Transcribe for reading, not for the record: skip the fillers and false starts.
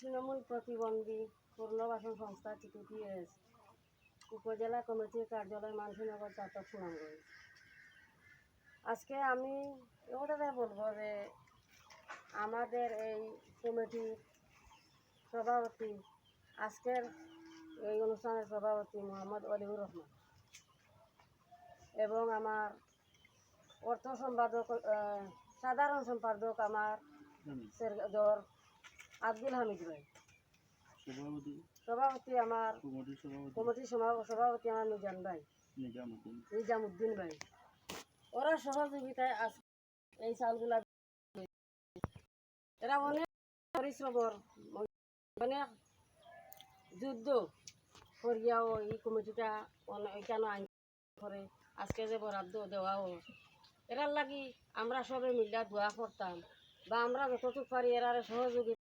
তৃণমূল প্রতিবন্ধী পুনর্বাসন সংস্থা TTPS উপজেলা কমিটির কার্যালয় মানসীনগর চাতক সুনামগঞ্জ। আজকে আমি ওটাতে বলবো যে আমাদের এই কমিটির সভাপতি, আজকের এই অনুষ্ঠানের সভাপতি মোহাম্মদ অলিউর রহমান এবং আমার অর্থ সম্পাদক সাধারণ সম্পাদক আমার শেরগঞ্জর আব্দুল হামিদ ভাই, সভাপতি আমার কমিটির সভাপতি আমার মিজান ভাই, নিজামুদ্দিন ভাই, ওরা সহযোগিতায় আজ এই চালগুলা এরা অনেক পরিশ্রমর অনেক যুদ্ধ করিয়াও এই কমিটিটা কেন আইন করে আজকে যে বরাদ্দ দেওয়া হোক, এরার লাগি আমরা সবে মিলিয়া দোয়া করতাম বা আমরা যতটুকু পারি এরারে সহযোগিতা